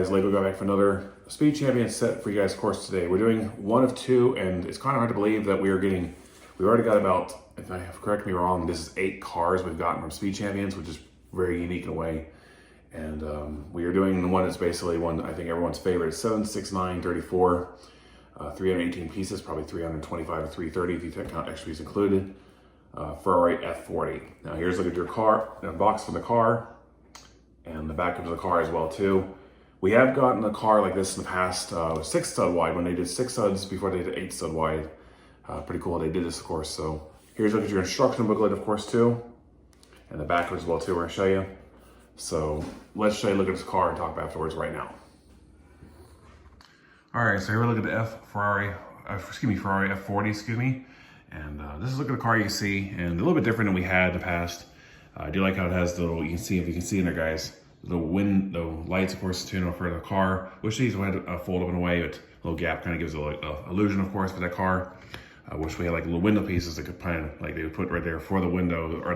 guys, Lego got back for another Speed Champion set for you guys course today. We're doing one of two, and it's kind of hard to believe that we already got about, if I correct me wrong, this is 8 cars we've gotten from Speed Champions, which is very unique in a way. And we are doing the one that's basically one I think everyone's favorite. It's 76934, 318 pieces, probably 325 to 330 if you count extra pieces included. Ferrari F40. Now here's a look at your car, the box for the car, and the back of the car as well too. We have gotten a car like this in the past, 6 stud wide, when they did 6 studs before they did 8 stud wide. Pretty cool they did this, of course. So here's a look at your instruction booklet, of course, too, and the back as well too. We're gonna show you. So let's show you a look at this car and talk afterwards right now. All right, so here we look at the Ferrari F40, excuse me. And this is a look at the car you can see, and a little bit different than we had in the past. I do like how it has the little, you can see, if you can see in there, guys, the lights, of course, to for the car, which these had fold up in a way, but a little gap kind of gives a illusion, of course, for that car. I wish we had like little window pieces that could kind of, like they would put right there for the window, or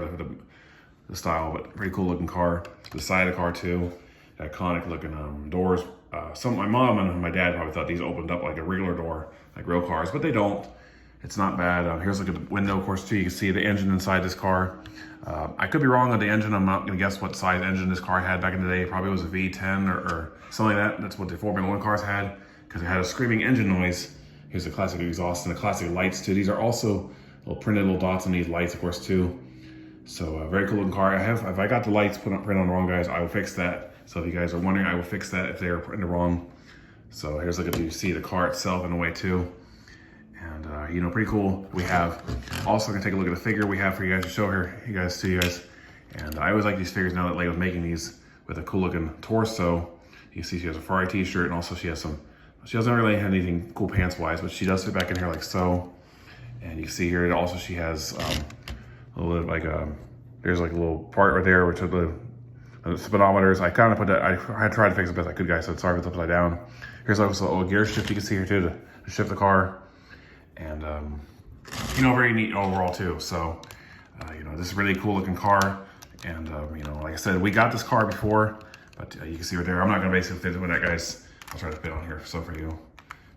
the style, but pretty cool looking car. The side of the car too, iconic looking doors. My mom and my dad probably thought these opened up like a regular door, like real cars, but they don't. It's not bad. Here's a look at the window, of course, too. You can see the engine inside this car. I could be wrong on the engine. I'm not gonna guess what size engine this car had back in the day. Probably was a V10 or something like that. That's what the Formula 1 cars had, because it had a screaming engine noise. Here's the classic exhaust and the classic lights too. These are also little printed little dots on these lights, of course, too. So very cool looking car. If I got the lights printed on the wrong, guys, I will fix that. So if you guys are wondering, I will fix that if they are printed wrong. So here's a look at, you see the car itself in a way too. And you know, pretty cool. We have also gonna take a look at the figure we have for you guys to show here, you guys. And I always like these figures now that Lego's making these with a cool looking torso. You see she has a Ferrari t-shirt, and also she doesn't really have anything cool pants wise, but she does fit back in here like so. And you can see here also she has a little bit like there's like a little part right there which are the speedometers. I kind of put that, I tried to fix it best I could, guys, so sorry if it's upside down. Here's also a gear shift you can see here too to shift the car. And you know, very neat overall too. So you know, this is a really cool looking car. And you know, like I said, we got this car before, but you can see right there. I'm not gonna basically fit with that, guys. I'll try to fit on here so for you.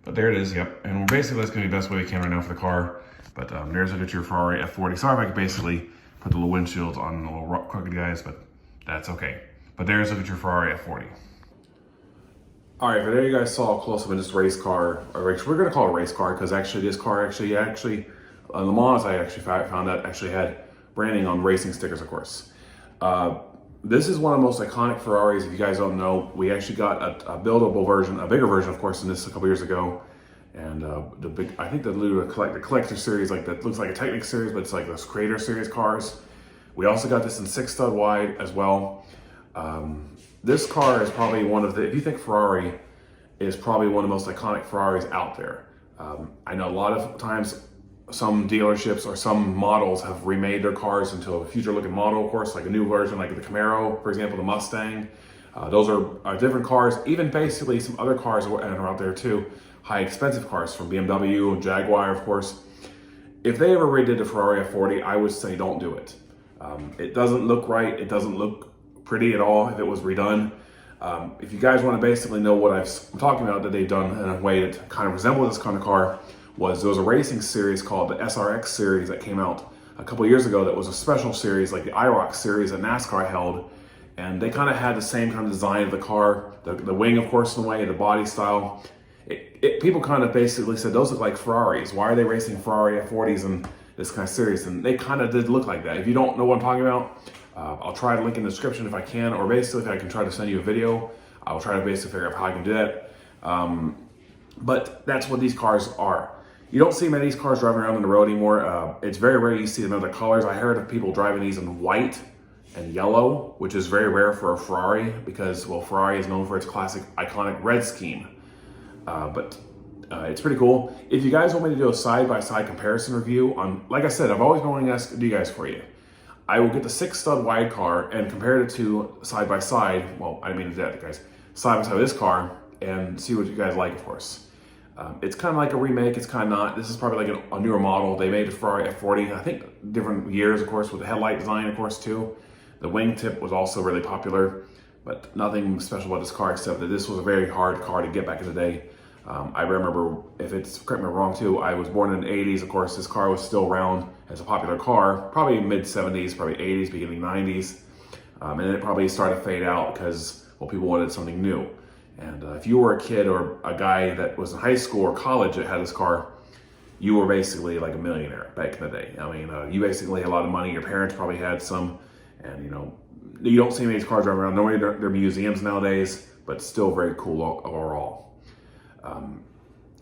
But there it is, yep. And basically that's gonna be the best way we can right now for the car. But there's a look at your Ferrari F40. Sorry if I could basically put the little windshields on a little crooked, guys, but that's okay. But there's a look at your Ferrari F40. All right, but there you guys saw a close-up of this race car. We're gonna call it a race car because actually this car Le Mans, I actually found that actually had branding on racing stickers, of course. This is one of the most iconic Ferraris. If you guys don't know, we actually got a buildable version, a bigger version, of course, than this a couple years ago. And I think the collector series, like that looks like a Technic series, but it's like those Creator series cars. We also got this in 6 stud wide as well. This car is probably one of the, if you think Ferrari, is probably one of the most iconic Ferraris out there. I know a lot of times some dealerships or some models have remade their cars into a future looking model, of course, like a new version, like the Camaro, for example, the Mustang. Those are different cars. Even basically some other cars are out there too, high expensive cars from BMW and Jaguar, of course. If they ever redid the Ferrari F40, I would say don't do it. It doesn't look right. It doesn't look pretty at all if it was redone. If you guys want to basically know what I'm talking about that they've done in a way that kind of resembles this kind of car, there was a racing series called the SRX series that came out a couple years ago that was a special series like the IROC series that NASCAR held. And they kind of had the same kind of design of the car, the wing, of course, in a way, the body style. People kind of basically said, those look like Ferraris. Why are they racing Ferrari F40s in this kind of series? And they kind of did look like that. If you don't know what I'm talking about, I'll try to link in the description if I can, or basically if I can try to send you a video, I'll try to basically figure out how I can do that. But that's what these cars are. You don't see many of these cars driving around on the road anymore. It's very rare you see them in other colors. I heard of people driving these in white and yellow, which is very rare for a Ferrari because, well, Ferrari is known for its classic iconic red scheme. But it's pretty cool. If you guys want me to do a side-by-side comparison review on, like I said, I've always been wanting to do you guys for you. I will get the 6 stud wide car and compare it to side-by-side. Well, I mean that, guys. Side-by-side this car and see what you guys like, of course. It's kind of like a remake. It's kind of not. This is probably like a newer model. They made the Ferrari F40, I think different years, of course, with the headlight design, of course, too. The wingtip was also really popular. But nothing special about this car except that this was a very hard car to get back in the day. I remember, if it's, correct me if I'm wrong too, I was born in the 80s. Of course, this car was still around as a popular car, probably mid 70s, probably 80s, beginning 90s. And then it probably started to fade out because, well, people wanted something new. And if you were a kid or a guy that was in high school or college that had this car, you were basically like a millionaire back in the day. I mean, you basically had a lot of money. Your parents probably had some, and you don't see many of these cars driving around. Normally they're museums nowadays, but still very cool overall.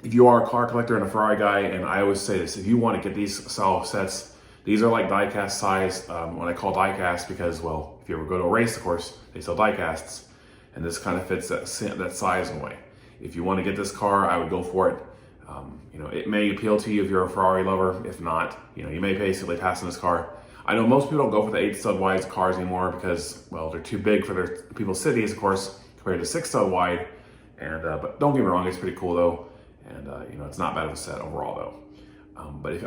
If you are a car collector and a Ferrari guy, and I always say this, if you want to get these style sets, these are like die-cast size. When I call die-cast, because, well, if you ever go to a race, of course, they sell die-casts, and this kind of fits that size in a way. If you want to get this car, I would go for it. It may appeal to you if you're a Ferrari lover. If not, you may basically pass on this car. I know most people don't go for the 8-stud wide cars anymore because, well, they're too big for their people's cities, of course, compared to 6-stud wide. And but don't get me wrong, it's pretty cool though, and it's not bad of a set overall though. But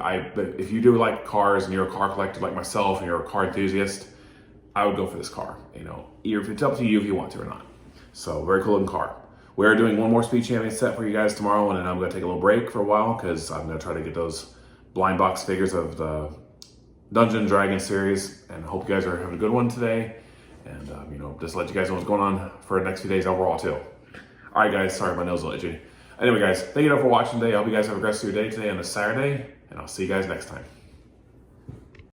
if you do like cars and you're a car collector like myself and you're a car enthusiast, I would go for this car. It's up to you if you want to or not. So very cool looking car. We're doing one more Speed Champion set for you guys tomorrow, and then I'm going to take a little break for a while because I'm going to try to get those blind box figures of the Dungeon Dragon series, and I hope you guys are having a good one today. And just let you guys know what's going on for the next few days overall too. All right, guys. Sorry, my nose is a little itchy. Anyway, guys, thank you for watching today. I hope you guys have a great rest of your day today on this Saturday, and I'll see you guys next time.